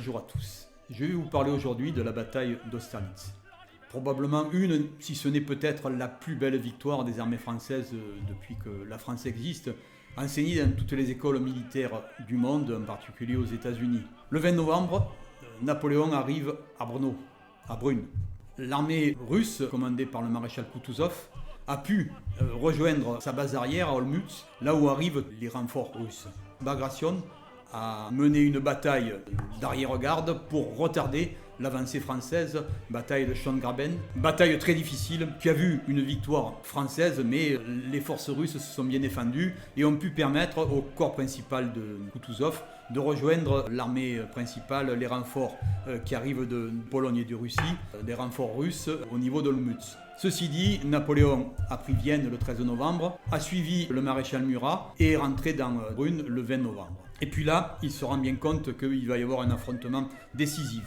bonjour à tous. Je vais vous parler aujourd'hui de la bataille d'Austerlitz. Probablement une, si ce n'est peut-être la plus belle victoire des armées françaises depuis que la France existe, enseignée dans toutes les écoles militaires du monde, en particulier aux États-Unis. Le 20 novembre, Napoléon arrive à Brno, à Brünn. L'armée russe, commandée par le maréchal Koutouzov, a pu rejoindre sa base arrière à Olmütz, là où arrivent les renforts russes. Bagration a mené une bataille d'arrière-garde pour retarder l'avancée française, bataille de Schöngraben, bataille très difficile qui a vu une victoire française, mais les forces russes se sont bien défendues et ont pu permettre au corps principal de Koutouzov de rejoindre l'armée principale, les renforts qui arrivent de Pologne et de Russie, des renforts russes au niveau d'Olmütz. Ceci dit, Napoléon a pris Vienne le 13 novembre, a suivi le maréchal Murat et est rentré dans Brünn le 20 novembre. Et puis là, il se rend bien compte qu'il va y avoir un affrontement décisif.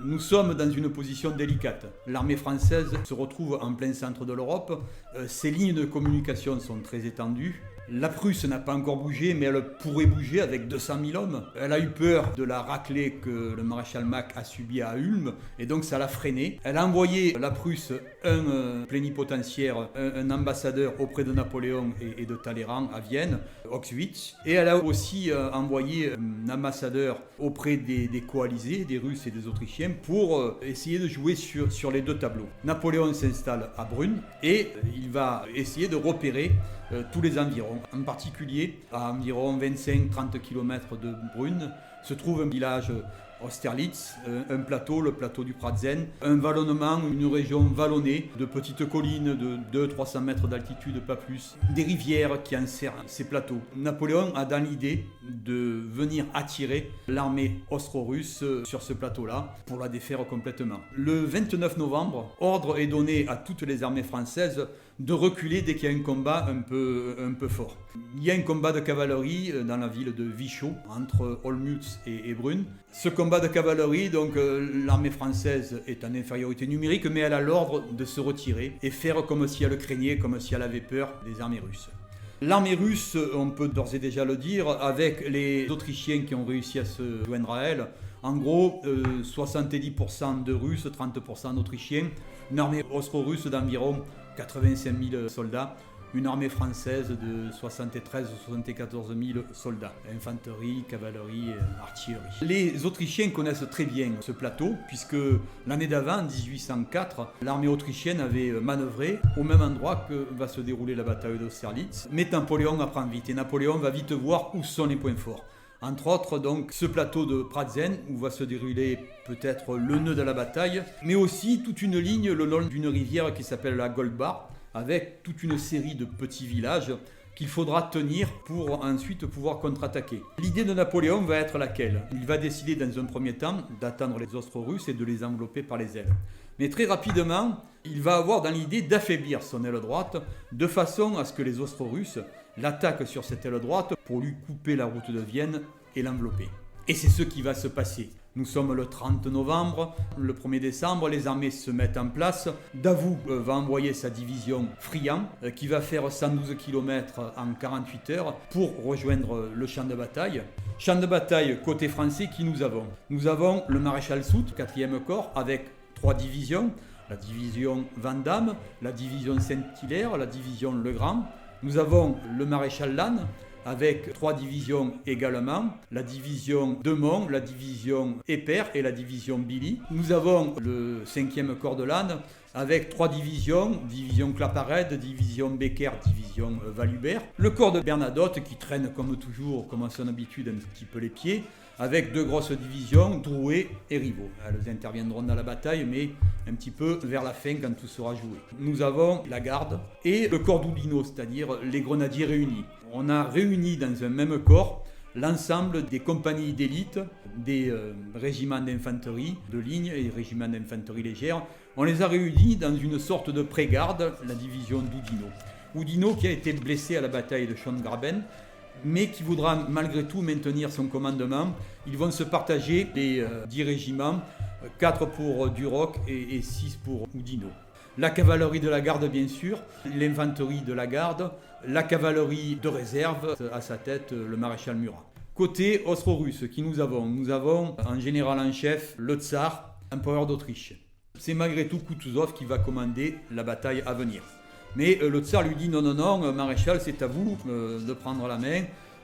Nous sommes dans une position délicate. L'armée française se retrouve en plein centre de l'Europe. Ses lignes de communication sont très étendues. La Prusse n'a pas encore bougé, mais elle pourrait bouger avec 200 000 hommes. Elle a eu peur de la raclée que le maréchal Mack a subie à Ulm, et donc ça l'a freinée. Elle a envoyé, la Prusse, un plénipotentiaire, un ambassadeur auprès de Napoléon et de Talleyrand à Vienne, Auschwitz. Et elle a aussi envoyé un ambassadeur auprès des coalisés, des Russes et des Autrichiens, pour essayer de jouer sur les deux tableaux. Napoléon s'installe à Brünn et il va essayer de repérer tous les environs. En particulier, à environ 25-30 km de Brünn, se trouve un village Austerlitz, un plateau, le plateau du Pratzen, un vallonnement, une région vallonnée de petites collines de 200-300 mètres d'altitude, pas plus, des rivières qui enserrent ces plateaux. Napoléon a dans l'idée de venir attirer l'armée austro-russe sur ce plateau-là pour la défaire complètement. Le 29 novembre, ordre est donné à toutes les armées françaises de reculer dès qu'il y a un combat un peu fort. Il y a un combat de cavalerie dans la ville de Wichow, entre Olmütz et Brünn. Ce combat de cavalerie, donc l'armée française est en infériorité numérique, mais elle a l'ordre de se retirer et faire comme si elle craignait, comme si elle avait peur des armées russes. L'armée russe, on peut d'ores et déjà le dire, avec les Autrichiens qui ont réussi à se joindre à elle, en gros 70% de Russes, 30% d'Autrichiens, une armée austro-russe d'environ 85 000 soldats, une armée française de 73 ou 74 000 soldats, infanterie, cavalerie, artillerie. Les Autrichiens connaissent très bien ce plateau, puisque l'année d'avant, en 1804, l'armée autrichienne avait manœuvré au même endroit que va se dérouler la bataille d'Austerlitz. Mais Napoléon apprend vite, et Napoléon va vite voir où sont les points forts. Entre autres, donc, ce plateau de Pratzen, où va se dérouler peut-être le nœud de la bataille, mais aussi toute une ligne le long d'une rivière qui s'appelle la Goldbach, avec toute une série de petits villages qu'il faudra tenir pour ensuite pouvoir contre-attaquer. L'idée de Napoléon va être laquelle ? Il va décider dans un premier temps d'attendre les Austro-Russes et de les envelopper par les ailes. Mais très rapidement, il va avoir dans l'idée d'affaiblir son aile droite, de façon à ce que les Austro-Russes l'attaquent sur cette aile droite pour lui couper la route de Vienne et l'envelopper. Et c'est ce qui va se passer. Nous sommes le 30 novembre, le 1er décembre, les armées se mettent en place. Davout va envoyer sa division Friant, qui va faire 112 km en 48 heures pour rejoindre le champ de bataille. Champ de bataille côté français qui nous avons. Nous avons le maréchal Soult, 4e corps, avec 3 divisions. La division Vandamme, la division Saint-Hilaire, la division Legrand. Nous avons le maréchal Lannes, avec 3 divisions également, la division Demont, la division Eper et la division Billy. Nous avons le 5e corps de Lannes avec 3 divisions, division Claparède, division Becker, division Valubert. Le corps de Bernadotte qui traîne comme toujours, comme à son habitude, un petit peu les pieds, avec 2 grosses divisions, Drouet et Rivaux. Elles interviendront dans la bataille, mais un petit peu vers la fin quand tout sera joué. Nous avons la garde et le corps d'Oudinot, c'est-à-dire les grenadiers réunis. On a réuni dans un même corps l'ensemble des compagnies d'élite, des régiments d'infanterie de ligne et des régiments d'infanterie légère. On les a réunis dans une sorte de pré-garde, la division d'Oudinot. Oudinot qui a été blessé à la bataille de Schöngraben, mais qui voudra malgré tout maintenir son commandement. Ils vont se partager les 10 régiments, 4 pour Duroc et 6 pour Oudinot. La cavalerie de la garde, bien sûr, l'infanterie de la garde, la cavalerie de réserve, à sa tête le maréchal Murat. Côté austro-russe, qui nous avons en général en chef le tsar, empereur d'Autriche. C'est malgré tout Kutuzov qui va commander la bataille à venir. Mais le tsar lui dit non, maréchal, c'est à vous de prendre la main.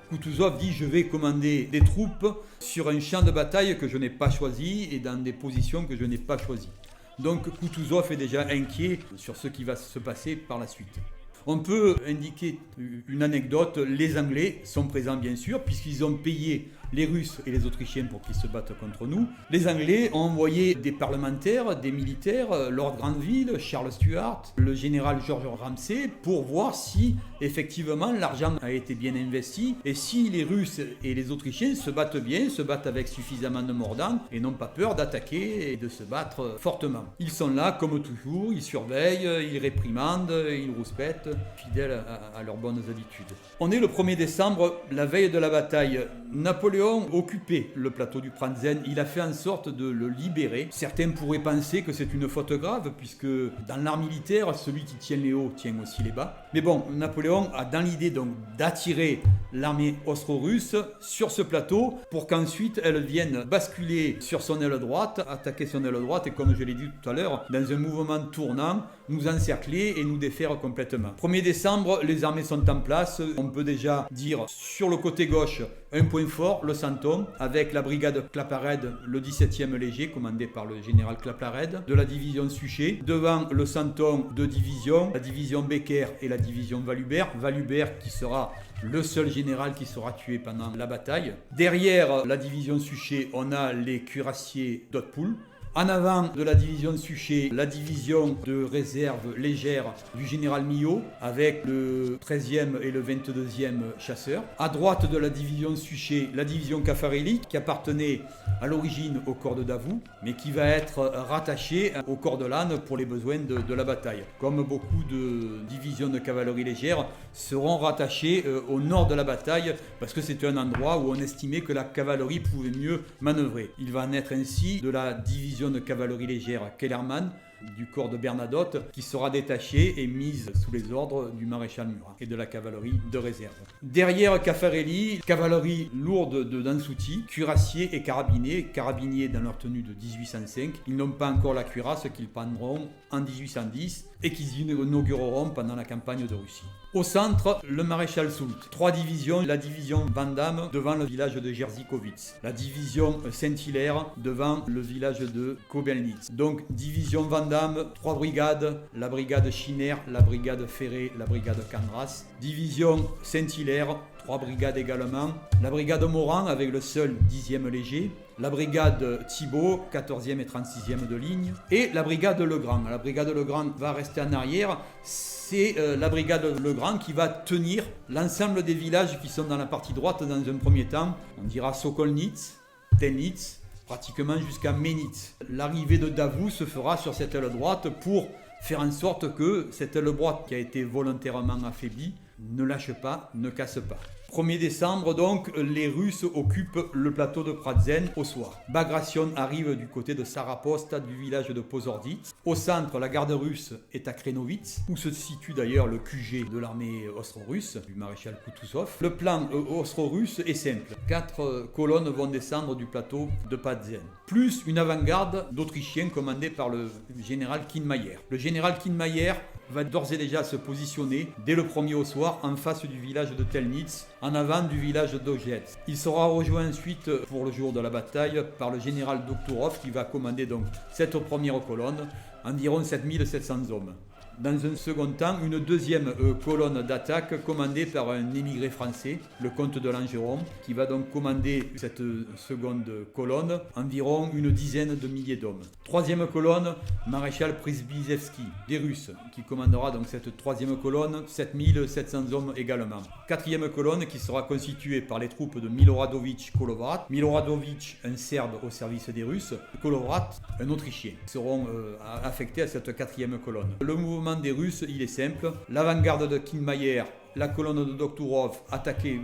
Kutuzov dit je vais commander des troupes sur un champ de bataille que je n'ai pas choisi et dans des positions que je n'ai pas choisies. Donc Kutuzov est déjà inquiet sur ce qui va se passer par la suite. On peut indiquer une anecdote, les Anglais sont présents bien sûr, puisqu'ils ont payé les Russes et les Autrichiens pour qu'ils se battent contre nous. Les Anglais ont envoyé des parlementaires, des militaires, Lord Granville, Charles Stuart, le général George Ramsay, pour voir si effectivement l'argent a été bien investi et si les Russes et les Autrichiens se battent bien, se battent avec suffisamment de mordants et n'ont pas peur d'attaquer et de se battre fortement. Ils sont là comme toujours, ils surveillent, ils réprimandent, ils rouspètent, fidèles à leurs bonnes habitudes. On est le 1er décembre, la veille de la bataille. Napoléon occupait le plateau du Pratzen, il a fait en sorte de le libérer. Certains pourraient penser que c'est une faute grave, puisque dans l'art militaire, celui qui tient les hauts tient aussi les bas. Mais bon, Napoléon a dans l'idée donc d'attirer l'armée austro-russe sur ce plateau pour qu'ensuite elle vienne basculer sur son aile droite, attaquer son aile droite et comme je l'ai dit tout à l'heure, dans un mouvement tournant, nous encercler et nous défaire complètement. 1er décembre, les armées sont en place. On peut déjà dire sur le côté gauche un point fort, le Santon, avec la brigade Claparède, le 17e léger, commandé par le général Claparède, de la division Suchet. Devant le Santon, 2 divisions, la division Becker et la division Valubert. Valubert qui sera le seul général qui sera tué pendant la bataille. Derrière la division Suchet, on a les cuirassiers d'Hautpoul. En avant de la division Suchet, la division de réserve légère du général Millot avec le 13e et le 22e chasseurs. À droite de la division Suchet, la division Caffarelli qui appartenait à l'origine au corps de Davout mais qui va être rattachée au corps de l'âne pour les besoins de la bataille. Comme beaucoup de divisions de cavalerie légère seront rattachées au nord de la bataille parce que c'est un endroit où on estimait que la cavalerie pouvait mieux manœuvrer. Il va en être ainsi de la division de cavalerie légère Kellermann du corps de Bernadotte qui sera détachée et mise sous les ordres du maréchal Murat et de la cavalerie de réserve. Derrière Caffarelli, cavalerie lourde de Dansuti, cuirassiers et carabiniers dans leur tenue de 1805. Ils n'ont pas encore la cuirasse qu'ils prendront en 1810 et qu'ils inaugureront pendant la campagne de Russie. Au centre, le maréchal Soult. 3 divisions, la division Vandamme devant le village de Jerzy-Kowitz. La division Saint-Hilaire devant le village de Kobelnitz. Donc division Vandamme, 3 brigades, la brigade Schiner, la brigade Ferré, la brigade Candras. Division Saint-Hilaire, 3 brigades également. La brigade Morand avec le seul 10e léger. La brigade Thibault, 14e et 36e de ligne. Et la brigade Legrand. La brigade Legrand va rester en arrière. C'est la brigade Legrand qui va tenir l'ensemble des villages qui sont dans la partie droite dans un premier temps. On dira Sokolnitz, Telnitz, pratiquement jusqu'à Menitz. L'arrivée de Davout se fera sur cette aile droite pour faire en sorte que cette aile droite qui a été volontairement affaiblie ne lâche pas, ne casse pas. 1er décembre donc, les Russes occupent le plateau de Pratzen au soir. Bagration arrive du côté de Saraposta du village de Pozorditz. Au centre, la garde russe est à Krenovitz, où se situe d'ailleurs le QG de l'armée austro-russe, du maréchal Kutuzov. Le plan austro-russe est simple. 4 colonnes vont descendre du plateau de Pratzen, plus une avant-garde d'Autrichiens commandée par le général Kienmayer. Le général Kienmayer va d'ores et déjà se positionner dès le 1er au soir en face du village de Telnitz, en avant du village d'Ojets. Il sera rejoint ensuite pour le jour de la bataille par le général Doktourov qui va commander donc cette première colonne, environ 7700 hommes. Dans un second temps, une deuxième colonne d'attaque commandée par un émigré français, le comte de Langeron, qui va donc commander cette seconde colonne, environ une dizaine de milliers d'hommes. Troisième colonne, maréchal Przybylewski, des Russes, qui commandera donc cette troisième colonne, 7700 hommes également. Quatrième colonne qui sera constituée par les troupes de Miloradovic Kolovrat. Miloradovic, un Serbe au service des Russes, Kolovrat, un Autrichien, seront affectés à cette quatrième colonne. Le mouvement des Russes, il est simple. L'avant-garde de Kienmayer, la colonne de Doktourov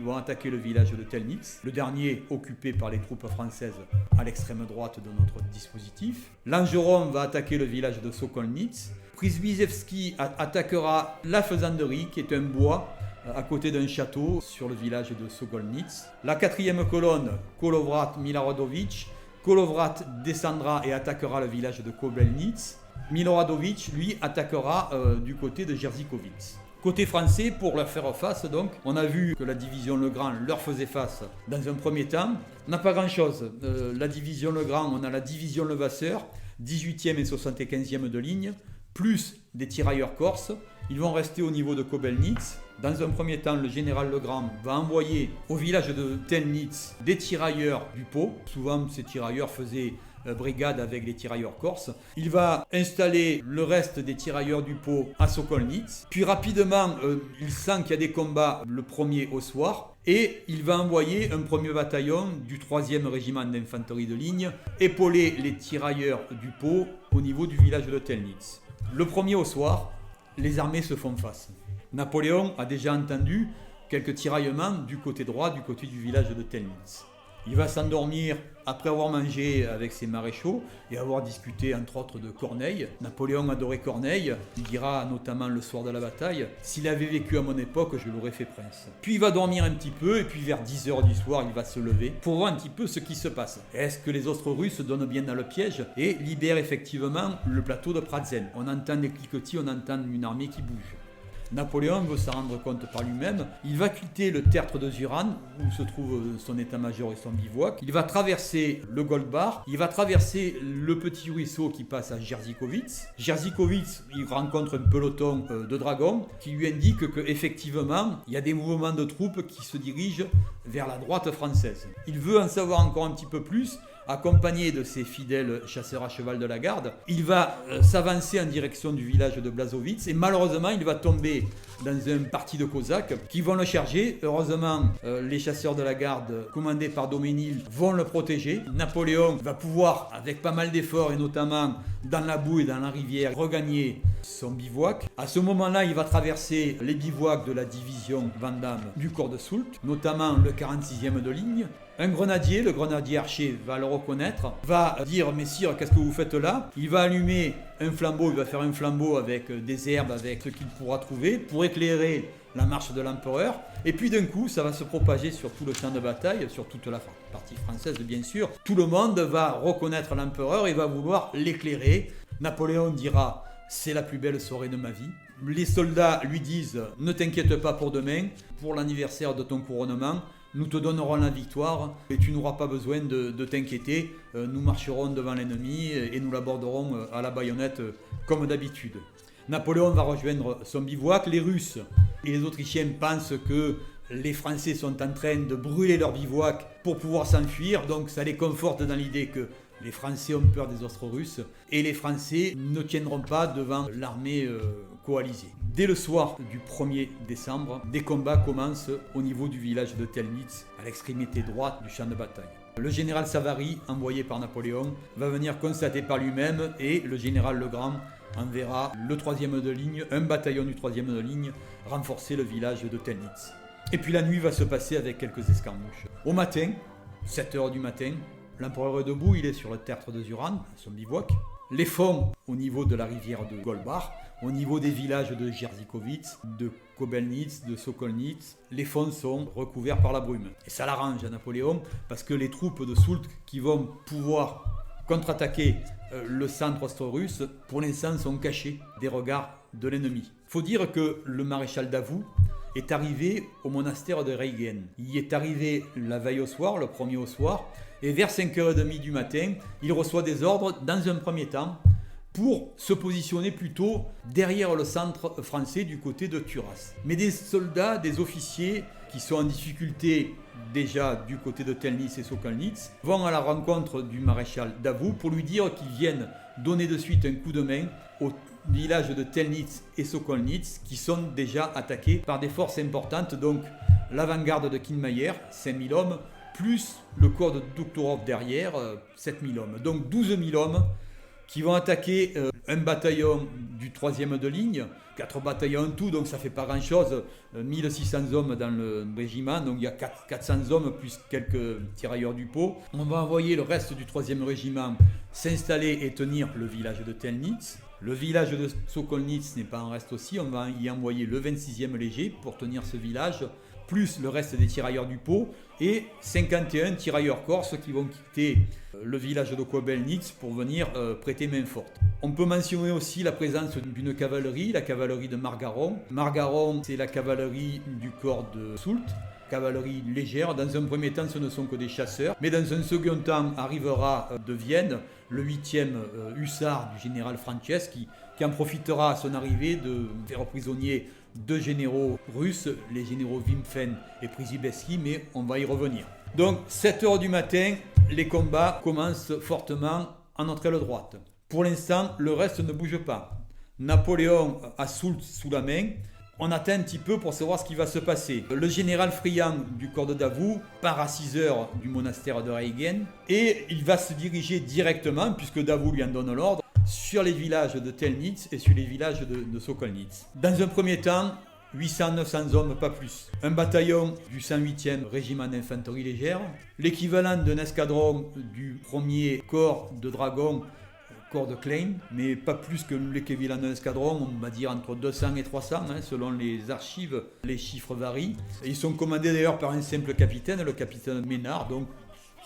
vont attaquer le village de Telnitz, le dernier occupé par les troupes françaises à l'extrême droite de notre dispositif. Langeron va attaquer le village de Sokolnitz. Przybylewski attaquera la faisanderie, qui est un bois à côté d'un château sur le village de Sokolnitz. La 4e colonne, Kolovrat Miloradovic. Kolovrat descendra et attaquera le village de Kobelnitz. Miloradovic, lui, attaquera du côté de Jerzy-Kovitz. Côté français, pour leur faire face, donc, on a vu que la division Legrand leur faisait face dans un premier temps. On n'a pas grand-chose. La division Legrand, on a la division Levasseur, 18e et 75e de ligne, plus des tirailleurs corses. Ils vont rester au niveau de Kobelnitz. Dans un premier temps, le général Legrand va envoyer au village de Telnitz des tirailleurs du Pô. Souvent, ces tirailleurs faisaient brigade avec les tirailleurs corses. Il va installer le reste des tirailleurs du Pô à Sokolnitz. Puis rapidement, il sent qu'il y a des combats le premier au soir. Et il va envoyer un premier bataillon du 3e régiment d'infanterie de ligne épauler les tirailleurs du Pô au niveau du village de Telnitz. Le premier au soir, les armées se font face. Napoléon a déjà entendu quelques tiraillements du côté droit, du côté du village de Telnitz. Il va s'endormir après avoir mangé avec ses maréchaux et avoir discuté entre autres de Corneille. Napoléon adorait Corneille, il dira notamment le soir de la bataille « S'il avait vécu à mon époque, je l'aurais fait prince ». Puis il va dormir un petit peu et puis vers 10h du soir, il va se lever pour voir un petit peu ce qui se passe. Est-ce que les Austro-Russes donnent bien dans le piège et libèrent effectivement le plateau de Pratzen? On entend des cliquetis, on entend une armée qui bouge. Napoléon veut s'en rendre compte par lui-même. Il va quitter le tertre de Zuran, où se trouve son état-major et son bivouac. Il va traverser le Goldbach. Il va traverser le petit ruisseau qui passe à Jerzy-Kovitz. Jerzy-Kovitz, il rencontre un peloton de dragons qui lui indique qu'effectivement, il y a des mouvements de troupes qui se dirigent vers la droite française. Il veut en savoir encore un petit peu plus. Accompagné de ses fidèles chasseurs à cheval de la garde, il va s'avancer en direction du village de Blasowitz et malheureusement il va tomber dans un parti de Cosaques qui vont le charger. Heureusement, les chasseurs de la garde commandés par Doménil vont le protéger. Napoléon va pouvoir, avec pas mal d'efforts et notamment dans la boue et dans la rivière, regagner son bivouac. À ce moment-là, il va traverser les bivouacs de la division Vandamme du corps de Soult, notamment le 46e de ligne. Un grenadier, le grenadier Archer, va le reconnaître, va dire « Messire, qu'est-ce que vous faites là ?» Il va allumer un flambeau, il va faire un flambeau avec des herbes, avec ce qu'il pourra trouver, pour éclairer la marche de l'empereur. Et puis d'un coup, ça va se propager sur tout le champ de bataille, sur toute la partie française bien sûr. Tout le monde va reconnaître l'empereur et va vouloir l'éclairer. Napoléon dira « C'est la plus belle soirée de ma vie ». Les soldats lui disent « Ne t'inquiète pas pour demain, pour l'anniversaire de ton couronnement. Nous te donnerons la victoire et tu n'auras pas besoin de t'inquiéter. Nous marcherons devant l'ennemi et nous l'aborderons à la baïonnette comme d'habitude. » Napoléon va rejoindre son bivouac. Les Russes et les Autrichiens pensent que les Français sont en train de brûler leur bivouac pour pouvoir s'enfuir. Donc ça les conforte dans l'idée que les Français ont peur des Austro-Russes et les Français ne tiendront pas devant l'armée coalisée. Dès le soir du 1er décembre, des combats commencent au niveau du village de Telnitz, à l'extrémité droite du champ de bataille. Le général Savary, envoyé par Napoléon, va venir constater par lui-même et le général Legrand enverra le 3e de ligne, un bataillon du 3e de ligne, renforcer le village de Telnitz. Et puis la nuit va se passer avec quelques escarmouches. Au matin, 7h du matin, l'empereur est debout, il est sur le tertre de Zuran, son bivouac. Les fonds au niveau de la rivière de Goldbach, au niveau des villages de Jerzy-Kovitz, de Kobelnitz, de Sokolnitz, les fonds sont recouverts par la brume. Et ça l'arrange à Napoléon parce que les troupes de Soult qui vont pouvoir contre-attaquer le centre austro-russe, pour l'instant sont cachés des regards de l'ennemi. Il faut dire que le maréchal Davout est arrivé au monastère de Reigen. Il y est arrivé la veille au soir, le premier au soir, et vers 5h30 du matin, il reçoit des ordres dans un premier temps pour se positionner plutôt derrière le centre français du côté de Turas. Mais des soldats, des officiers qui sont en difficulté déjà du côté de Telnitz et Sokolnitz vont à la rencontre du maréchal Davout pour lui dire qu'ils viennent donner de suite un coup de main au village de Telnitz et Sokolnitz qui sont déjà attaqués par des forces importantes, donc l'avant-garde de Kienmayer, 5000 hommes, plus le corps de Doktorov derrière, 7000 hommes. Donc 12 000 hommes qui vont attaquer un bataillon du troisième de ligne, 4 bataillons en tout, donc ça fait pas grand chose, 1600 hommes dans le régiment, donc il y a 400 hommes plus quelques tirailleurs du Pô. On va envoyer le reste du troisième régiment s'installer et tenir le village de Telnitz. Le village de Sokolnitz n'est pas en reste aussi, on va y envoyer le 26e léger pour tenir ce village, plus le reste des tirailleurs du Pô, et 51 tirailleurs corses qui vont quitter le village de Kobelnitz pour venir prêter main forte. On peut mentionner aussi la présence d'une cavalerie, la cavalerie de Margaron. Margaron, c'est la cavalerie du corps de Soult, cavalerie légère. Dans un premier temps, ce ne sont que des chasseurs, mais dans un second temps arrivera de Vienne le 8e hussard du général Franceschi, qui en profitera à son arrivée de faire prisonnier 2 généraux russes, les généraux Wimpfen et Przybeski, mais on va y revenir. Donc 7h du matin, les combats commencent fortement en notre aile droite. Pour l'instant, le reste ne bouge pas. Napoléon a Soult sous la main. On attend un petit peu pour savoir ce qui va se passer. Le général Friant du corps de Davout part à 6h du monastère de Reigen et il va se diriger directement, puisque Davout lui en donne l'ordre, sur les villages de Telnitz et sur les villages de Sokolnitz. Dans un premier temps, 800-900 hommes, pas plus. Un bataillon du 108e régiment d'infanterie légère, l'équivalent d'un escadron du 1er corps de dragons, corps de Klein, mais pas plus que l'équivalent d'un escadron, on va dire entre 200 et 300, selon les archives, les chiffres varient. Et ils sont commandés d'ailleurs par un simple capitaine, le capitaine Ménard, donc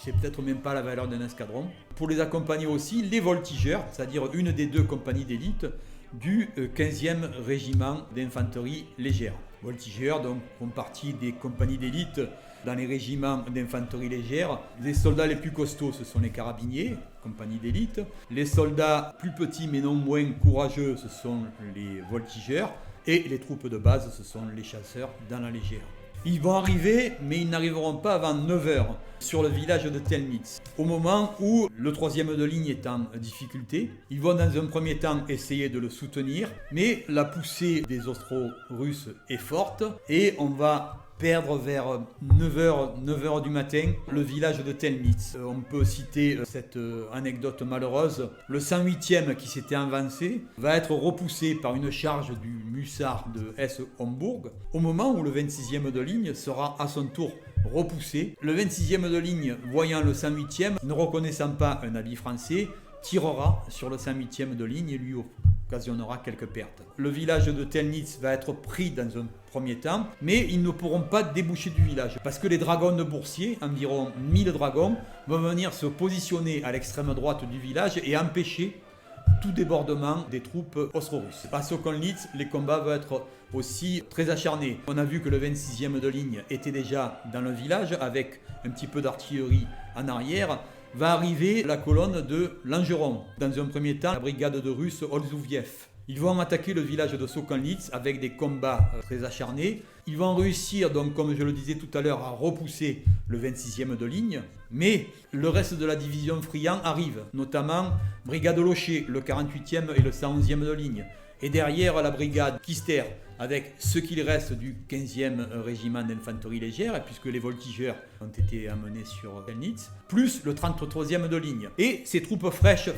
c'est peut-être même pas la valeur d'un escadron. Pour les accompagner aussi, les voltigeurs, c'est-à-dire une des 2 compagnies d'élite du 15e régiment d'infanterie légère. Voltigeurs donc font partie des compagnies d'élite dans les régiments d'infanterie légère. Les soldats les plus costauds, ce sont les carabiniers, compagnie d'élite. Les soldats plus petits mais non moins courageux, ce sont les voltigeurs. Et les troupes de base, ce sont les chasseurs dans la légère. Ils vont arriver, mais ils n'arriveront pas avant 9h sur le village de Telnitz. Au moment où le 3e de ligne est en difficulté, ils vont dans un premier temps essayer de le soutenir, mais la poussée des Austro-Russes est forte et on va perdre vers 9h du matin le village de Telnitz. On peut citer cette anecdote malheureuse. Le 108e qui s'était avancé va être repoussé par une charge du Mussard de Hesse-Hombourg au moment où le 26e de ligne sera à son tour repoussé. Le 26e de ligne, voyant le 108e, ne reconnaissant pas un habit français, tirera sur le 108e de ligne et lui occasionnera quelques pertes. Le village de Telnitz va être pris dans un premier temps, mais ils ne pourront pas déboucher du village parce que les dragons de Boursier, environ 1000 dragons, vont venir se positionner à l'extrême droite du village et empêcher tout débordement des troupes austro-russes. À Sokolnitz, les combats vont être aussi très acharnés. On a vu que le 26e de ligne était déjà dans le village avec un petit peu d'artillerie en arrière. Va arriver la colonne de Langeron. Dans un premier temps, la brigade de Russes Olzouviev. Ils vont attaquer le village de Sokolnitz avec des combats très acharnés. Ils vont réussir, donc, comme je le disais tout à l'heure, à repousser le 26e de ligne. Mais le reste de la division Friant arrive, notamment brigade Locher, le 48e et le 111e de ligne. Et derrière, la brigade Kister, avec ce qu'il reste du 15e régiment d'infanterie légère, puisque les voltigeurs ont été amenés sur Telnitz, plus le 33e de ligne. Et ces troupes fraîches,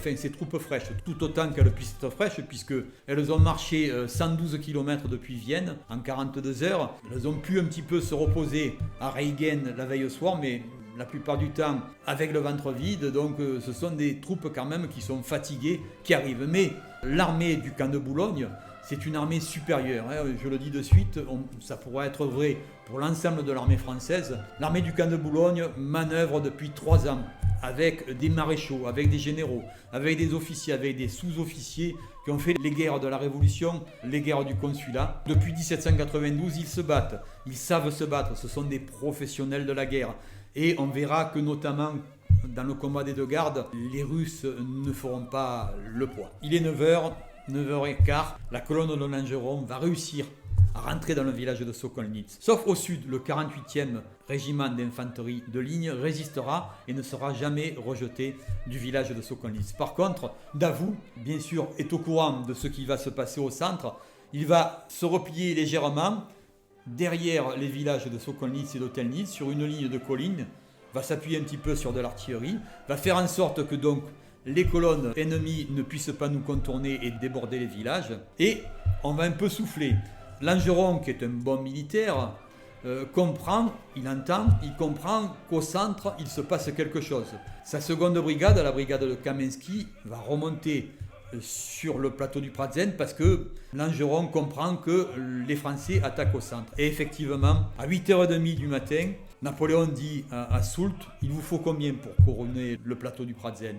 tout autant qu'elles puissent être fraîches, puisqu'elles ont marché 112 km depuis Vienne en 42 heures. Elles ont pu un petit peu se reposer à Reigen la veille au soir, mais la plupart du temps avec le ventre vide, donc ce sont des troupes quand même qui sont fatiguées, qui arrivent. Mais l'armée du camp de Boulogne, c'est une armée supérieure, je le dis de suite, ça pourrait être vrai pour l'ensemble de l'armée française. L'armée du camp de Boulogne manœuvre depuis 3 ans avec des maréchaux, avec des généraux, avec des officiers, avec des sous-officiers qui ont fait les guerres de la Révolution, les guerres du Consulat. Depuis 1792, ils se battent, ils savent se battre, ce sont des professionnels de la guerre. Et on verra que notamment dans le combat des 2 gardes, les Russes ne feront pas le poids. Il est 9h, 9h15, la colonne de Langeron va réussir à rentrer dans le village de Sokolnitz. Sauf au sud, le 48e régiment d'infanterie de ligne résistera et ne sera jamais rejeté du village de Sokolnitz. Par contre, Davout, bien sûr, est au courant de ce qui va se passer au centre. Il va se replier légèrement derrière les villages de Sokolnitz et de Telnitz sur une ligne de collines, va s'appuyer un petit peu sur de l'artillerie, va faire en sorte que donc les colonnes ennemies ne puissent pas nous contourner et déborder les villages. Et on va un peu souffler. Langeron, qui est un bon militaire, comprend qu'au centre, il se passe quelque chose. Sa seconde brigade, la brigade de Kamensky, va remonter sur le plateau du Pratzen parce que Langeron comprend que les Français attaquent au centre. Et effectivement, à 8h30 du matin, Napoléon dit à Soult, il vous faut combien pour couronner le plateau du Pratzen?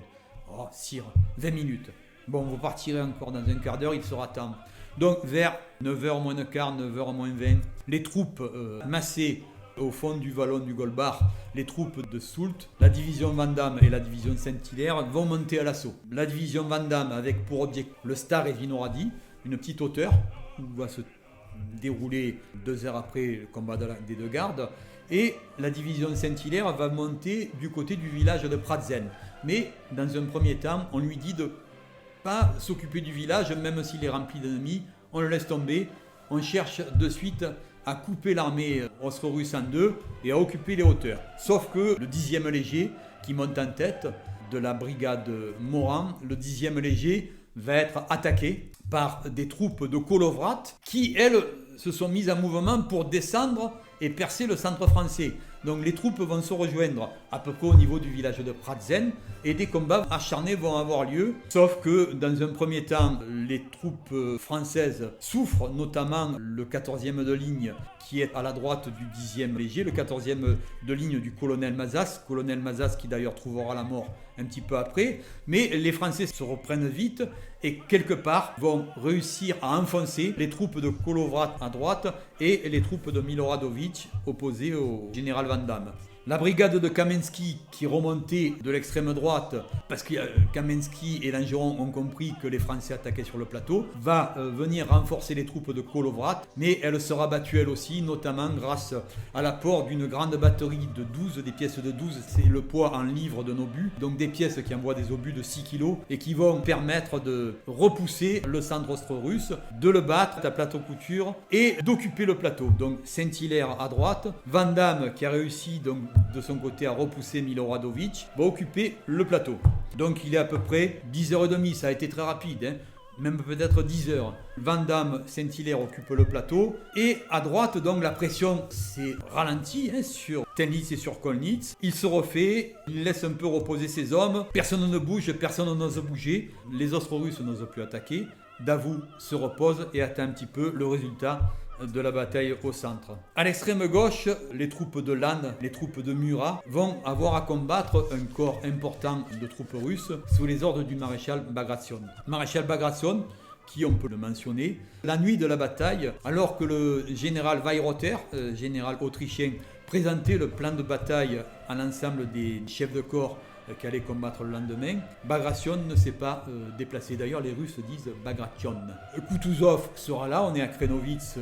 Oh, sire, 20 minutes. Bon, vous partirez encore dans un quart d'heure, il sera temps. Donc vers 9h moins le quart, 9h moins 20, les troupes massées au fond du vallon du Goldbach, les troupes de Soult, la division Vandamme et la division Saint-Hilaire vont monter à l'assaut. La division Vandamme avec pour objectif le Star et Vinohrady, une petite hauteur où va se dérouler 2 heures après le combat des deux gardes. Et la division Saint-Hilaire va monter du côté du village de Pratzen. Mais dans un premier temps, on lui dit de pas s'occuper du village, même s'il est rempli d'ennemis, on le laisse tomber. On cherche de suite à couper l'armée austro-russe en deux et à occuper les hauteurs. Sauf que le 10e léger, qui monte en tête de la brigade Morand, le 10e léger va être attaqué par des troupes de Kolovrat qui, elles, se sont mises en mouvement pour descendre et percer le centre français. Donc les troupes vont se rejoindre à peu près au niveau du village de Pratzen et des combats acharnés vont avoir lieu. Sauf que dans un premier temps, les troupes françaises souffrent, notamment le 14e de ligne qui est à la droite du 10e léger, le 14e de ligne du colonel Mazas qui d'ailleurs trouvera la mort un petit peu après. Mais les Français se reprennent vite et quelque part vont réussir à enfoncer les troupes de Kolovrat à droite et les troupes de Miloradovic opposées au général Vandamme. La brigade de Kamensky qui remontait de l'extrême droite, parce que Kamensky et Langeron ont compris que les Français attaquaient sur le plateau, va venir renforcer les troupes de Kolovrat, mais elle sera battue elle aussi, notamment grâce à l'apport d'une grande batterie de 12, des pièces de 12, c'est le poids en livres de nos obus, donc des pièces qui envoient des obus de 6 kg et qui vont permettre de repousser le centre austro-russe, de le battre à plateau couture et d'occuper le plateau. Donc Saint-Hilaire à droite, Vandamme qui a réussi donc de son côté à repousser Miloradovic, va occuper le plateau. Donc il est à peu près 10h30, ça a été très rapide, même peut-être 10h. Vandamme, Saint-Hilaire occupent le plateau, et à droite, donc la pression s'est ralentie sur Telnitz et sur Kolnitz. Il se refait, il laisse un peu reposer ses hommes, personne ne bouge, personne n'ose bouger, les Austro-Russes n'osent plus attaquer. Davout se repose et attend un petit peu le résultat de la bataille au centre. À l'extrême gauche, les troupes de Lannes, les troupes de Murat vont avoir à combattre un corps important de troupes russes sous les ordres du maréchal Bagration. Maréchal Bagration, qui on peut le mentionner, la nuit de la bataille, alors que le général Weyrother, général autrichien, présentait le plan de bataille à l'ensemble des chefs de corps qui allait combattre le lendemain, Bagration ne s'est pas déplacé. D'ailleurs, les Russes disent Bagration. Kutuzov sera là, on est à Krenovitz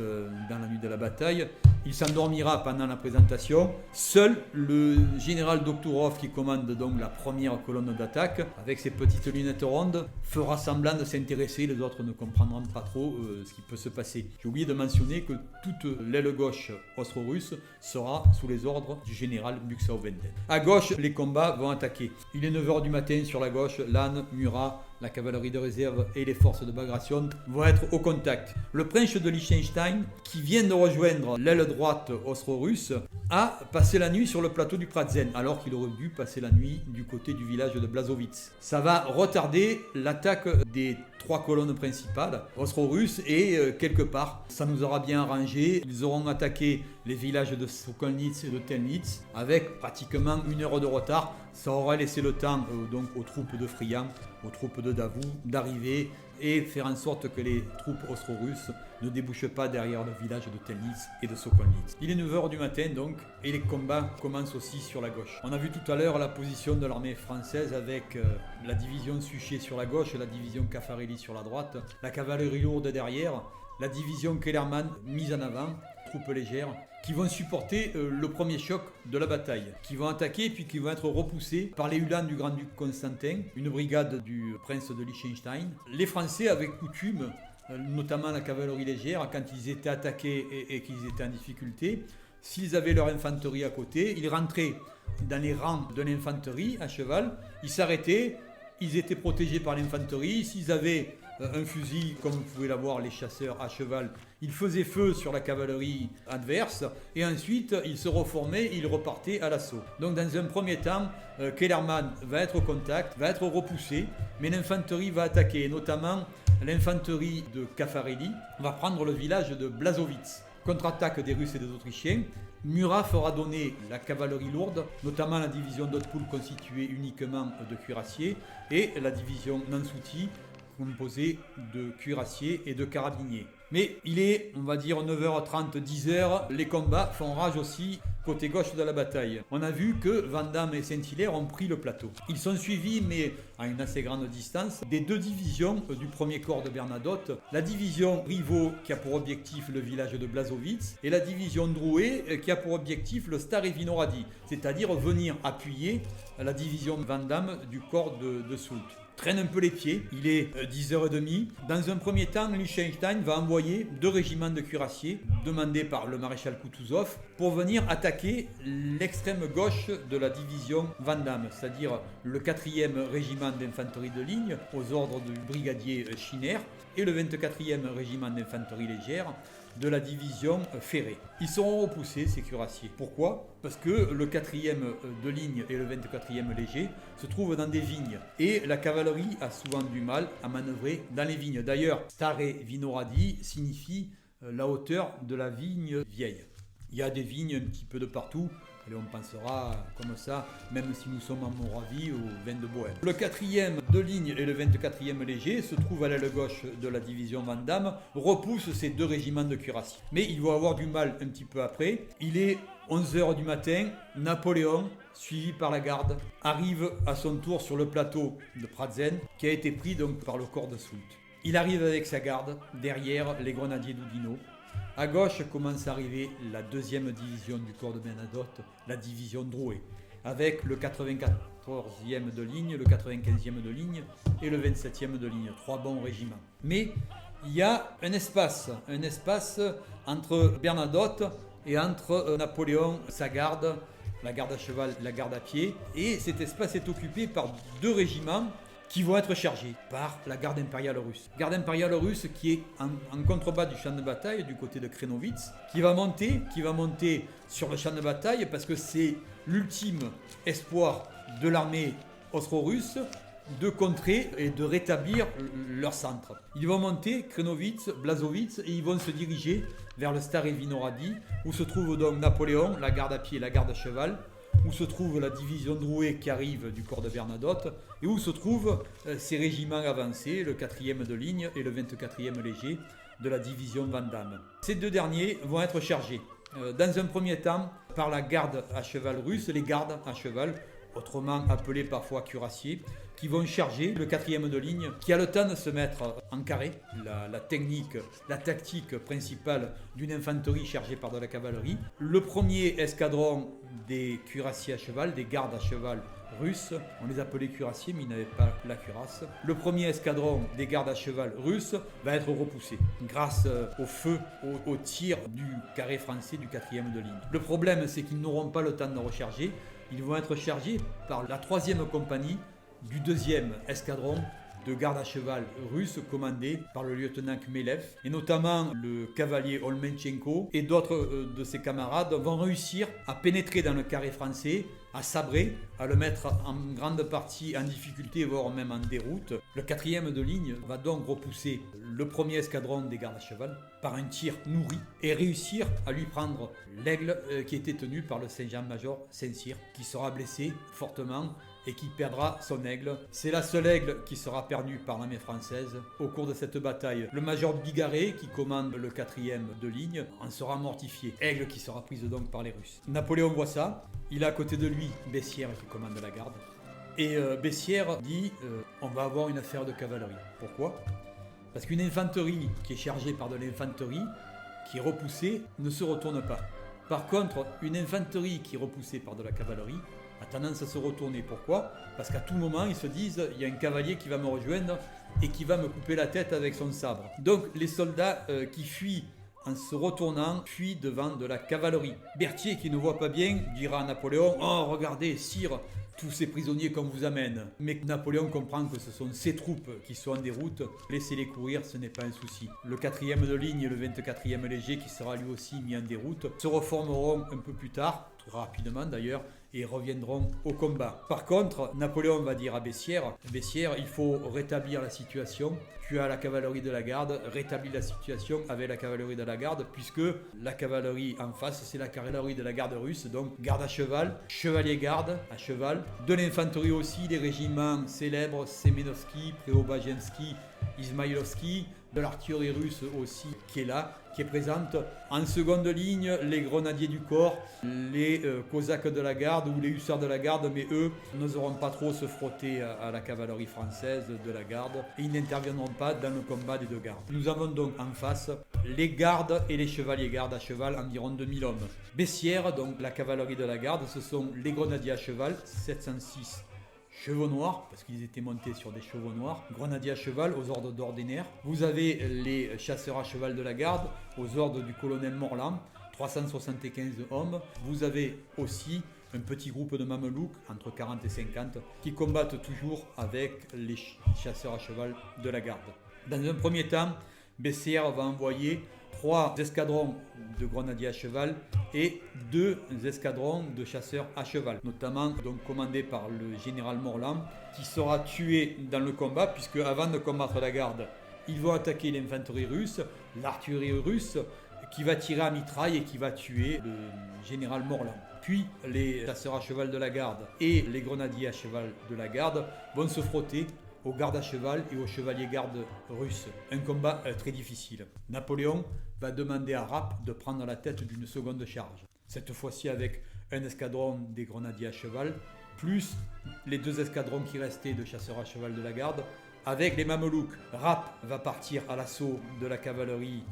dans la nuit de la bataille. Il s'endormira pendant la présentation. Seul le général Doktourov, qui commande donc la première colonne d'attaque, avec ses petites lunettes rondes, fera semblant de s'intéresser. Les autres ne comprendront pas trop ce qui peut se passer. J'ai oublié de mentionner que toute l'aile gauche austro-russe sera sous les ordres du général Buxhoevenden. À gauche, les combats vont attaquer. Il est 9h du matin sur la gauche, Lannes, Murat, la cavalerie de réserve et les forces de Bagration vont être au contact. Le prince de Liechtenstein, qui vient de rejoindre l'aile droite austro-russe, a passé la nuit sur le plateau du Pratzen, alors qu'il aurait dû passer la nuit du côté du village de Blasowitz. Ça va retarder l'attaque des 3 colonnes principales austro-russes et quelque part, ça nous aura bien arrangé. Ils auront attaqué les villages de Sokolnitz et de Telnitz avec pratiquement 1 heure de retard. Ça aura laissé le temps donc aux troupes de Friant, aux troupes de Davout d'arriver et faire en sorte que les troupes austro-russes ne débouchent pas derrière le village de Telnitz et de Sokolnitz. Il est 9h du matin donc et les combats commencent aussi sur la gauche. On a vu tout à l'heure la position de l'armée française avec la division Suchet sur la gauche, la division Caffarelli sur la droite, la cavalerie lourde derrière, la division Kellermann mise en avant, troupes légères, qui vont supporter le premier choc de la bataille, qui vont attaquer puis qui vont être repoussés par les Uhlans du grand-duc Constantin, une brigade du prince de Liechtenstein. Les Français avaient coutume, notamment la cavalerie légère, quand ils étaient attaqués et qu'ils étaient en difficulté, s'ils avaient leur infanterie à côté, ils rentraient dans les rangs de l'infanterie à cheval, ils s'arrêtaient, ils étaient protégés par l'infanterie. S'ils avaient un fusil, comme vous pouvez l'avoir les chasseurs à cheval, ils faisaient feu sur la cavalerie adverse et ensuite ils se reformaient et ils repartaient à l'assaut. Donc dans un premier temps, Kellerman va être au contact, va être repoussé, mais l'infanterie va attaquer, notamment l'infanterie de Caffarelli va prendre le village de Blasowitz. Contre-attaque des Russes et des Autrichiens, Murat fera donner la cavalerie lourde, notamment la division d'Hautpoul constituée uniquement de cuirassiers et la division Nansouty composée de cuirassiers et de carabiniers. Mais il est, on va dire, 9h30, 10h, les combats font rage aussi côté gauche de la bataille. On a vu que Vandamme et Saint-Hilaire ont pris le plateau. Ils sont suivis, mais à une assez grande distance, des deux divisions du premier corps de Bernadotte, la division Rivaux qui a pour objectif le village de Blasowitz et la division Drouet qui a pour objectif le Stare Vinohrady, c'est-à-dire venir appuyer la division Vandamme du corps de Soult. Traîne un peu les pieds, il est 10h30. Dans un premier temps, Liechtenstein va envoyer 2 régiments de cuirassiers, demandés par le maréchal Kutuzov, pour venir attaquer l'extrême gauche de la division Vandamme, c'est-à-dire le 4e régiment d'infanterie de ligne, aux ordres du brigadier Schiner, et le 24e régiment d'infanterie légère de la division Ferré. Ils seront repoussés, ces cuirassiers. Pourquoi ? Parce que le 4e de ligne et le 24e léger se trouvent dans des vignes. Et la cavalerie a souvent du mal à manœuvrer dans les vignes. D'ailleurs, Stare Vinohrady signifie la hauteur de la vigne vieille. Il y a des vignes un petit peu de partout. Et on pensera comme ça, même si nous sommes en Moravie ou vin de Bohême. Le 4e de ligne et le 24e léger se trouvent à l'aile gauche de la division Vandamme, repoussent ces 2 régiments de cuirassiers. Mais ils vont avoir du mal un petit peu après. Il est 11h du matin, Napoléon, suivi par la garde, arrive à son tour sur le plateau de Pratzen, qui a été pris donc par le corps de Soult. Il arrive avec sa garde, derrière les grenadiers d'Oudinot. À gauche commence à arriver la 2e division du corps de Bernadotte, la division Drouet, avec le 94e de ligne, le 95e de ligne et le 27e de ligne, 3 bons régiments. Mais il y a un espace entre Bernadotte et entre Napoléon, sa garde, la garde à cheval, la garde à pied, et cet espace est occupé par 2 régiments qui vont être chargés par la garde impériale russe. Garde impériale russe qui est en contrebas du champ de bataille du côté de Krenowitz, qui va monter sur le champ de bataille parce que c'est l'ultime espoir de l'armée austro-russe de contrer et de rétablir leur centre. Ils vont monter Krenowitz, Blasowitz et ils vont se diriger vers le Stare Vinohrady où se trouve donc Napoléon, la garde à pied et la garde à cheval, où se trouve la division Drouet qui arrive du corps de Bernadotte et où se trouvent ces régiments avancés, le 4e de ligne et le 24e léger de la division Vandamme. Ces 2 derniers vont être chargés dans un premier temps par la garde à cheval russe, les gardes à cheval, autrement appelés parfois cuirassiers, qui vont charger le 4e de ligne, qui a le temps de se mettre en carré. La technique, la tactique principale d'une infanterie chargée par de la cavalerie. Le premier escadron des cuirassiers à cheval, des gardes à cheval russes, on les appelait cuirassiers mais ils n'avaient pas la cuirasse. Le premier escadron des gardes à cheval russes va être repoussé grâce au feu, au tir du carré français du 4e de ligne. Le problème c'est qu'ils n'auront pas le temps de recharger, ils vont être chargés par la 3e compagnie du 2e escadron de garde à cheval russe commandé par le lieutenant Khmelev et notamment le cavalier Olmenchenko et d'autres de ses camarades vont réussir à pénétrer dans le carré français, à sabrer, à le mettre en grande partie en difficulté voire même en déroute. Le 4e de ligne va donc repousser le premier escadron des gardes à cheval par un tir nourri et réussir à lui prendre l'aigle qui était tenu par le sergent-major Saint-Cyr qui sera blessé fortement et qui perdra son aigle. C'est la seule aigle qui sera perdue par l'armée française au cours de cette bataille. Le major Bigarré, qui commande le 4e de ligne, en sera mortifié. Aigle qui sera prise donc par les Russes. Napoléon voit ça, il a à côté de lui Bessières qui commande la garde. Et Bessières dit on va avoir une affaire de cavalerie. Pourquoi ? Parce qu'une infanterie qui est chargée par de l'infanterie, qui est repoussée, ne se retourne pas. Par contre, une infanterie qui est repoussée par de la cavalerie a tendance à se retourner. Pourquoi ? Parce qu'à tout moment, ils se disent il y a un cavalier qui va me rejoindre et qui va me couper la tête avec son sabre. Donc les soldats qui fuient en se retournant, fuient devant de la cavalerie. Berthier, qui ne voit pas bien, dira à Napoléon « Oh, regardez, sire, tous ces prisonniers qu'on vous amène. Mais Napoléon comprend que ce sont ses troupes qui sont en déroute. Laissez-les courir, ce n'est pas un souci. Le 4e de ligne et le 24e léger, qui sera lui aussi mis en déroute, se reformeront un peu plus tard, rapidement d'ailleurs, et reviendront au combat. Par contre, Napoléon va dire à Bessières, il faut rétablir la situation. Tu as la cavalerie de la garde, rétablis la situation avec la cavalerie de la garde, puisque la cavalerie en face, c'est la cavalerie de la garde russe, donc garde à cheval, chevalier garde à cheval, de l'infanterie aussi, des régiments célèbres, Semenovski, Preobrazhensky, Izmaïlovski, de l'artillerie russe aussi qui est là, qui est présente. En seconde ligne, les grenadiers du corps, les cosaques de la garde ou les hussards de la garde, mais eux n'oseront pas trop se frotter à la cavalerie française de la garde et ils n'interviendront pas dans le combat des deux gardes. Nous avons donc en face les gardes et les chevaliers gardes à cheval, environ 2000 hommes. Bessières, donc la cavalerie de la garde, ce sont les grenadiers à cheval, 706 chevaux noirs, parce qu'ils étaient montés sur des chevaux noirs, grenadiers à cheval aux ordres d'Ordener. Vous avez les chasseurs à cheval de la garde aux ordres du colonel Morland, 375 hommes. Vous avez aussi un petit groupe de mamelouks, entre 40 et 50, qui combattent toujours avec les chasseurs à cheval de la garde. Dans un premier temps, Bessières va envoyer 3 escadrons de grenadiers à cheval et 2 escadrons de chasseurs à cheval, notamment donc commandés par le général Morland, qui sera tué dans le combat, puisque avant de combattre la garde, ils vont attaquer l'infanterie russe, l'artillerie russe, qui va tirer à mitraille et qui va tuer le général Morland. Puis les chasseurs à cheval de la garde et les grenadiers à cheval de la garde vont se frotter aux gardes à cheval et aux chevaliers gardes russes. Un combat très difficile. Napoléon va demander à Rapp de prendre la tête d'une seconde charge. Cette fois-ci avec un escadron des grenadiers à cheval, plus les 2 escadrons qui restaient de chasseurs à cheval de la garde, avec les mamelouks. Rapp va partir à l'assaut de la cavalerie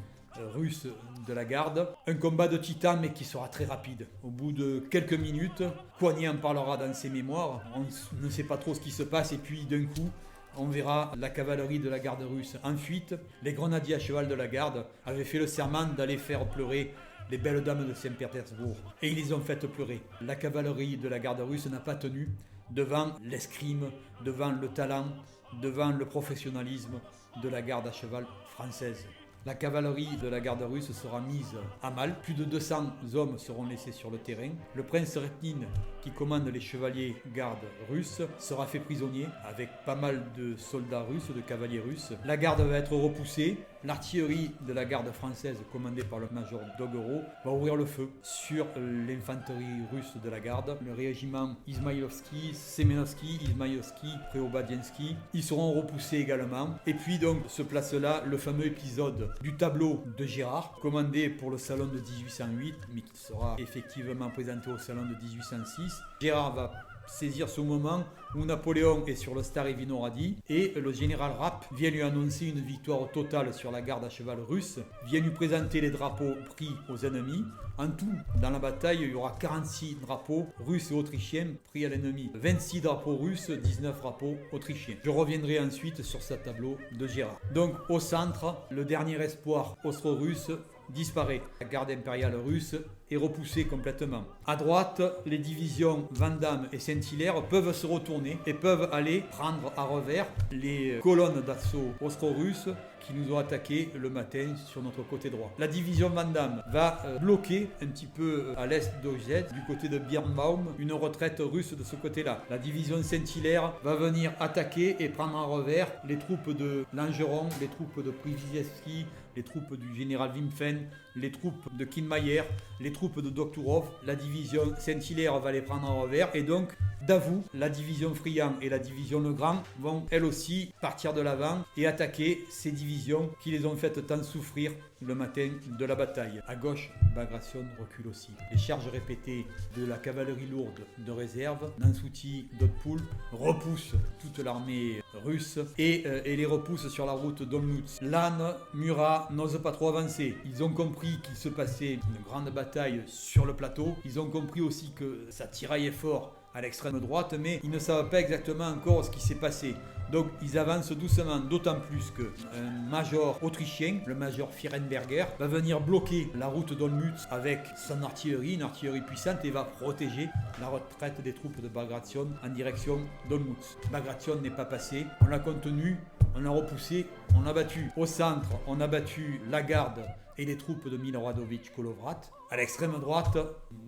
russe de la garde. Un combat de titans mais qui sera très rapide. Au bout de quelques minutes, Coigny en parlera dans ses mémoires, on ne sait pas trop ce qui se passe et puis d'un coup, on verra la cavalerie de la garde russe en fuite. Les grenadiers à cheval de la garde avaient fait le serment d'aller faire pleurer les belles dames de Saint-Pétersbourg. Et ils les ont faites pleurer. La cavalerie de la garde russe n'a pas tenu devant l'escrime, devant le talent, devant le professionnalisme de la garde à cheval française. La cavalerie de la garde russe sera mise à mal. Plus de 200 hommes seront laissés sur le terrain. Le prince Repnine, qui commande les chevaliers gardes russes, sera fait prisonnier avec pas mal de soldats russes, de cavaliers russes. La garde va être repoussée. L'artillerie de la garde française, commandée par le major Doguereau, va ouvrir le feu sur l'infanterie russe de la garde. Le régiment Izmaïlovski, Semenovski, Izmaïlovski, Preobrazhensky, ils seront repoussés également. Et puis donc se place là le fameux épisode du tableau de Gérard, commandé pour le salon de 1808, mais qui sera effectivement présenté au salon de 1806. Gérard va saisir ce moment où Napoléon est sur le Stary-Vinohrady et le général Rapp vient lui annoncer une victoire totale sur la garde à cheval russe, vient lui présenter les drapeaux pris aux ennemis. En tout, dans la bataille, il y aura 46 drapeaux russes et autrichiens pris à l'ennemi, 26 drapeaux russes, 19 drapeaux autrichiens. Je reviendrai ensuite sur ce tableau de Gérard. Donc au centre, le dernier espoir austro-russe disparaît. La garde impériale russe est repoussée complètement. À droite, les divisions Vandamme et Saint-Hilaire peuvent se retourner et peuvent aller prendre à revers les colonnes d'assaut austro-russes qui nous ont attaqués le matin sur notre côté droit. La division Vandamme va bloquer un petit peu à l'est d'Augiez, du côté de Birnbaum, une retraite russe de ce côté-là. La division Saint-Hilaire va venir attaquer et prendre en revers les troupes de Langeron, les troupes de Przewalski, les troupes du général Wimpfen, les troupes de Kienmayer, les troupes de Doktourov. La division Saint-Hilaire va les prendre en revers et donc Davout, la division Friant et la division Legrand vont elles aussi partir de l'avant et attaquer ces divisions qui les ont fait tant souffrir le matin de la bataille. À gauche, Bagration recule aussi. Les charges répétées de la cavalerie lourde de réserve, Nansouty, Dodpoul, repoussent toute l'armée russe et les repoussent sur la route d'Olmutz. Lannes, Murat n'osent pas trop avancer. Ils ont compris qu'il se passait une grande bataille sur le plateau. Ils ont compris aussi que ça tiraillait fort à l'extrême droite, mais ils ne savent pas exactement encore ce qui s'est passé. Donc ils avancent doucement, d'autant plus qu'un major autrichien, le major Fierenberger, va venir bloquer la route d'Olmütz avec son artillerie, une artillerie puissante, et va protéger la retraite des troupes de Bagration en direction d'Olmütz. Bagration n'est pas passé, on l'a contenu, on l'a repoussé, on l'a battu. Au centre, on a battu la garde et les troupes de Miloradovic Kolovrat. À l'extrême droite,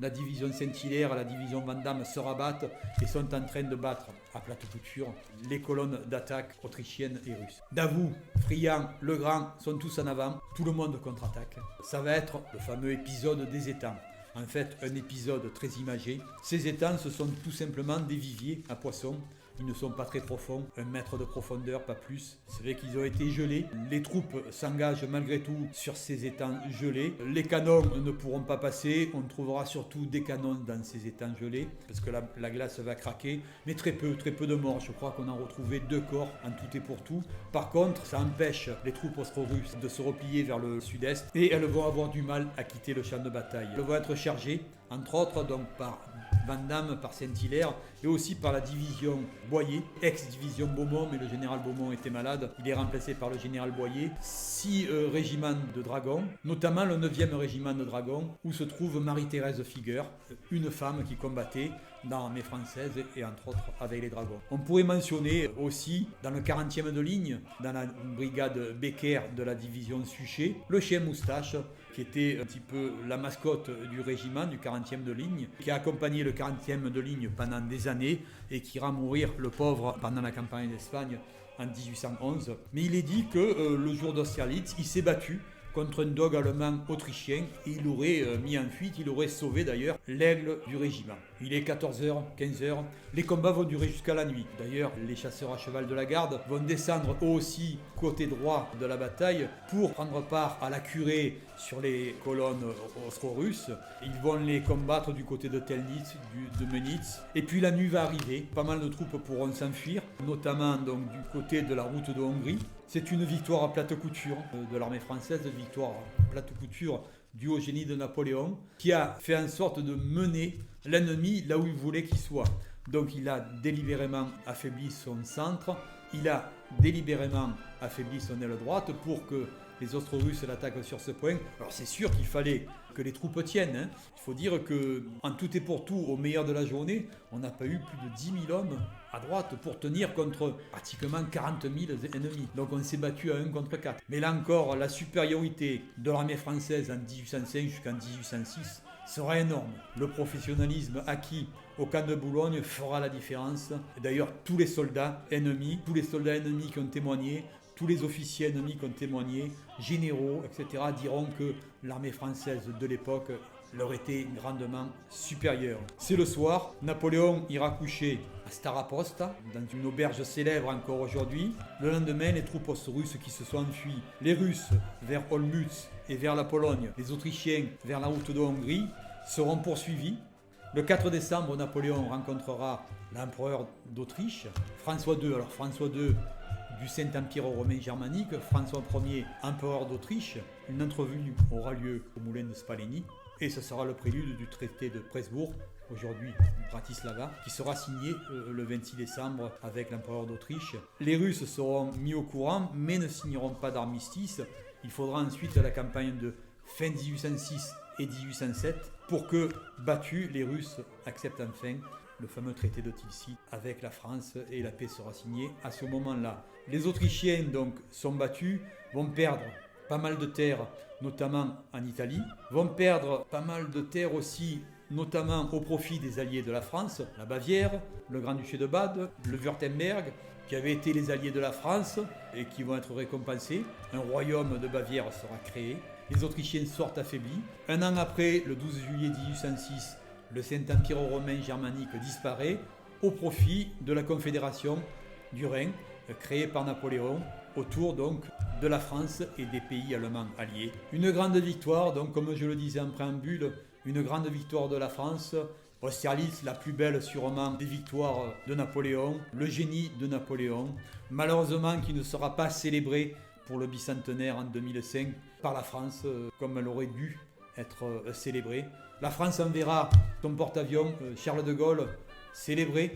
la division Saint-Hilaire, la division Vandamme se rabattent et sont en train de battre à plate couture les colonnes d'attaque autrichiennes et russes. Davout, Friant, Legrand sont tous en avant, tout le monde contre-attaque. Ça va être le fameux épisode des étangs. En fait, un épisode très imagé. Ces étangs, ce sont tout simplement des viviers à poissons. Ils ne sont pas très profonds, 1 mètre de profondeur, pas plus. C'est vrai qu'ils ont été gelés. Les troupes s'engagent malgré tout sur ces étangs gelés. Les canons ne pourront pas passer. On trouvera surtout des canons dans ces étangs gelés, parce que la glace va craquer. Mais très peu de morts. Je crois qu'on a retrouvé 2 corps en tout et pour tout. Par contre, ça empêche les troupes austro-russes de se replier vers le sud-est. Et elles vont avoir du mal à quitter le champ de bataille. Elles vont être chargées, entre autres, donc par Vandamme, par Saint-Hilaire et aussi par la division Boyer, ex-division Beaumont, mais le général Beaumont était malade. Il est remplacé par le général Boyer. 6 régiments de dragons, notamment le 9e régiment de dragons, où se trouve Marie-Thérèse Figueur, une femme qui combattait dans l'armée française et entre autres avec les dragons. On pourrait mentionner aussi dans le 40e de ligne, dans la brigade Becker de la division Suchet, le chien Moustache, qui était un petit peu la mascotte du régiment du 40e de ligne, qui a accompagné le 40e de ligne pendant des années et qui ira mourir le pauvre pendant la campagne d'Espagne en 1811. Mais il est dit que le jour d'Austerlitz, il s'est battu contre un dog allemand autrichien et il aurait mis en fuite, il aurait sauvé d'ailleurs l'aigle du régiment. Il est 14h, 15h, les combats vont durer jusqu'à la nuit. D'ailleurs, les chasseurs à cheval de la garde vont descendre eux aussi côté droit de la bataille pour prendre part à la curée sur les colonnes austro-russes. Ils vont les combattre du côté de Telnitz, de Menitz. Et puis la nuit va arriver, pas mal de troupes pourront s'enfuir, notamment donc du côté de la route de Hongrie. C'est une victoire à plate couture de l'armée française, victoire à plate couture due au génie de Napoléon, qui a fait en sorte de mener l'ennemi là où il voulait qu'il soit. Donc il a délibérément affaibli son centre, il a délibérément affaibli son aile droite pour que les Austro-Russes l'attaquent sur ce point. Alors c'est sûr qu'il fallait que les troupes tiennent. Il faut dire qu'en tout et pour tout, au meilleur de la journée, on n'a pas eu plus de 10 000 hommes à droite pour tenir contre pratiquement 40 000 ennemis. Donc on s'est battu à 1 contre 4. Mais là encore, la supériorité de l'armée française en 1805 jusqu'en 1806 sera énorme. Le professionnalisme acquis au camp de Boulogne fera la différence. Et d'ailleurs, tous les soldats ennemis qui ont témoigné, tous les officiers ennemis qui ont témoigné, généraux, etc., diront que l'armée française de l'époque leur était grandement supérieure. C'est le soir, Napoléon ira coucher à Staraposta, dans une auberge célèbre encore aujourd'hui. Le lendemain, les troupes russes qui se sont enfuies, les Russes vers Olmütz et vers la Pologne, les Autrichiens vers la route de Hongrie, seront poursuivis. Le 4 décembre, Napoléon rencontrera l'empereur d'Autriche, François II. Alors François II du Saint-Empire romain germanique, François Ier, empereur d'Autriche. Une entrevue aura lieu au moulin de Spaleni et ce sera le prélude du traité de Presbourg, aujourd'hui Bratislava, qui sera signé le 26 décembre avec l'empereur d'Autriche. Les Russes seront mis au courant mais ne signeront pas d'armistice. Il faudra ensuite la campagne de fin 1806 et 1807 pour que, battus, les Russes acceptent enfin le fameux traité de Tilsit avec la France et la paix sera signée à ce moment-là. Les Autrichiens donc sont battus, vont perdre pas mal de terres, notamment en Italie, vont perdre pas mal de terres aussi, notamment au profit des alliés de la France, la Bavière, le Grand-Duché de Bade, le Wurtemberg, qui avaient été les alliés de la France et qui vont être récompensés. Un royaume de Bavière sera créé. Les Autrichiens sortent affaiblis. Un an après, le 12 juillet 1806, le Saint-Empire romain germanique disparaît au profit de la Confédération du Rhin, créée par Napoléon, autour donc de la France et des pays allemands alliés. Une grande victoire, donc comme je le disais en préambule, une grande victoire de la France. Austerlitz, la plus belle sûrement des victoires de Napoléon, le génie de Napoléon, malheureusement qui ne sera pas célébré pour le bicentenaire en 2005 par la France comme elle aurait dû être célébrée. La France enverra son porte-avions Charles de Gaulle célébrer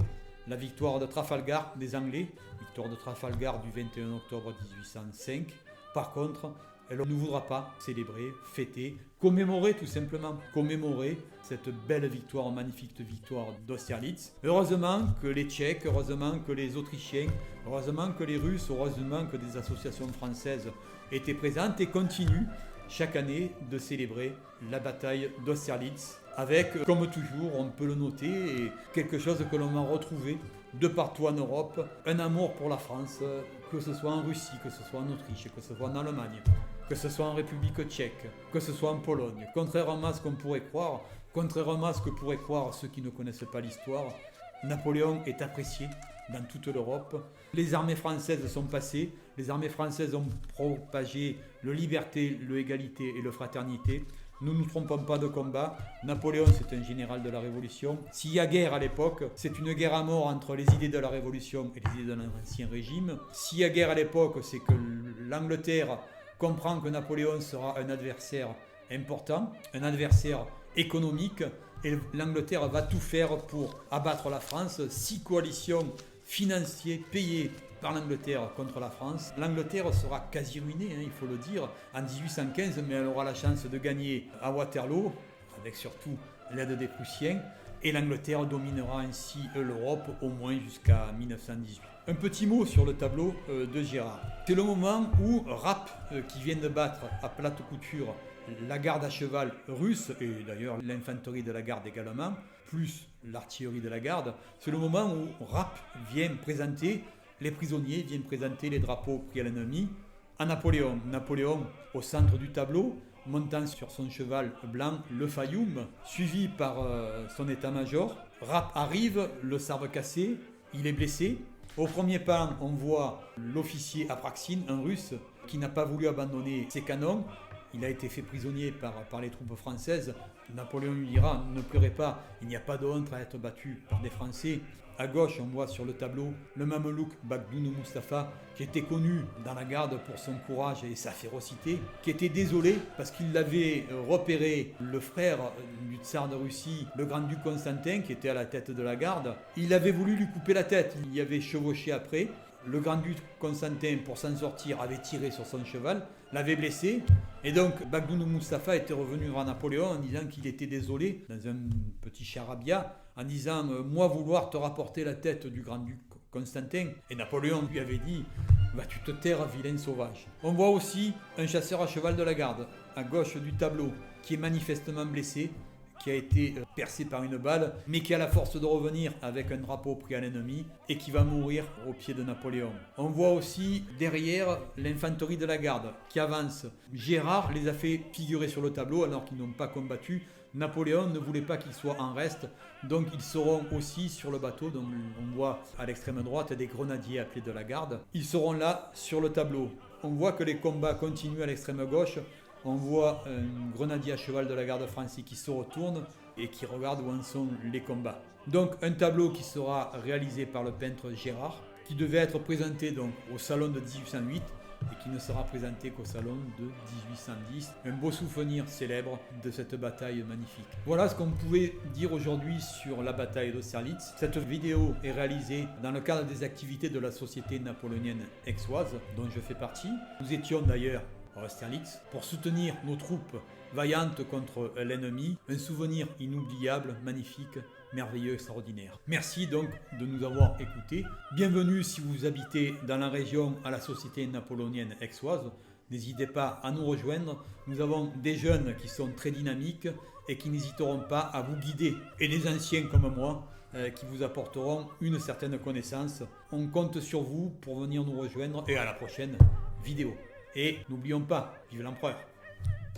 la victoire de Trafalgar des Anglais, victoire de Trafalgar du 21 octobre 1805. Par contre, elle ne voudra pas célébrer, fêter, commémorer tout simplement, commémorer cette belle victoire, magnifique victoire d'Austerlitz. Heureusement que les Tchèques, heureusement que les Autrichiens, heureusement que les Russes, heureusement que des associations françaises étaient présentes et continuent chaque année de célébrer la bataille d'Austerlitz avec, comme toujours, on peut le noter, quelque chose que l'on va retrouver de partout en Europe, un amour pour la France, que ce soit en Russie, que ce soit en Autriche, que ce soit en Allemagne, que ce soit en République tchèque, que ce soit en Pologne. Contrairement à ce qu'on pourrait croire, contrairement à ce que pourraient croire ceux qui ne connaissent pas l'histoire, Napoléon est apprécié dans toute l'Europe. Les armées françaises sont passées, les armées françaises ont propagé le liberté, l'égalité et la fraternité. Nous ne nous trompons pas de combat. Napoléon, c'est un général de la Révolution. S'il y a guerre à l'époque, c'est une guerre à mort entre les idées de la Révolution et les idées de l'ancien régime. S'il y a guerre à l'époque, c'est que l'Angleterre comprend que Napoléon sera un adversaire important, un adversaire économique, et l'Angleterre va tout faire pour abattre la France. 6 coalitions financières payées par l'Angleterre contre la France. L'Angleterre sera quasi ruinée, il faut le dire, en 1815, mais elle aura la chance de gagner à Waterloo, avec surtout l'aide des Prussiens, et l'Angleterre dominera ainsi l'Europe au moins jusqu'à 1918. Un petit mot sur le tableau de Gérard. C'est le moment où Rapp, qui vient de battre à plate couture la garde à cheval russe, et d'ailleurs l'infanterie de la garde également, plus l'artillerie de la garde, c'est le moment où Rapp vient présenter les prisonniers, viennent présenter les drapeaux pris à l'ennemi à Napoléon. Napoléon au centre du tableau, montant sur son cheval blanc, le Fayoum, suivi par son état-major. Rapp arrive, le sabre cassé, il est blessé. Au premier plan, on voit l'officier Apraxine, un russe, qui n'a pas voulu abandonner ses canons. Il a été fait prisonnier par les troupes françaises. Napoléon lui dira « Ne pleurez pas, il n'y a pas de honte à être battu par des Français ». À gauche, on voit sur le tableau le mamelouk Bagdoun Mustapha, qui était connu dans la garde pour son courage et sa férocité, qui était désolé parce qu'il avait repéré le frère du tsar de Russie, le grand-duc Constantin, qui était à la tête de la garde. Il avait voulu lui couper la tête, il y avait chevauché après. Le grand-duc Constantin, pour s'en sortir, avait tiré sur son cheval, l'avait blessé. Et donc, Bagdoun Mustapha était revenu vers Napoléon en disant qu'il était désolé, dans un petit charabia, en disant « Moi, vouloir te rapporter la tête du grand-duc Constantin ». Et Napoléon lui avait dit « Vas-tu te taire, vilain sauvage ». On voit aussi un chasseur à cheval de la garde, à gauche du tableau, qui est manifestement blessé, qui a été percé par une balle, mais qui a la force de revenir avec un drapeau pris à l'ennemi et qui va mourir aux pieds de Napoléon. On voit aussi derrière l'infanterie de la garde qui avance. Gérard les a fait figurer sur le tableau alors qu'ils n'ont pas combattu. Napoléon ne voulait pas qu'ils soient en reste, donc ils seront aussi sur le bateau. Donc on voit à l'extrême droite des grenadiers appelés de la garde. Ils seront là sur le tableau. On voit que les combats continuent à l'extrême gauche. On voit un grenadier à cheval de la garde française qui se retourne et qui regarde où en sont les combats. Donc un tableau qui sera réalisé par le peintre Gérard, qui devait être présenté donc au salon de 1808 et qui ne sera présenté qu'au salon de 1810. Un beau souvenir célèbre de cette bataille magnifique. Voilà ce qu'on pouvait dire aujourd'hui sur la bataille d'Austerlitz. Cette vidéo est réalisée dans le cadre des activités de la Société napoléonienne aixoise, dont je fais partie. Nous étions d'ailleurs à Austerlitz pour soutenir nos troupes vaillantes contre l'ennemi. Un souvenir inoubliable, magnifique, merveilleux, extraordinaire. Merci donc de nous avoir écoutés. Bienvenue si vous habitez dans la région à la Société napoléonienne aixoise. N'hésitez pas à nous rejoindre. Nous avons des jeunes qui sont très dynamiques et qui n'hésiteront pas à vous guider. Et des anciens comme moi qui vous apporteront une certaine connaissance. On compte sur vous pour venir nous rejoindre et à la prochaine vidéo. Et n'oublions pas, vive l'empereur!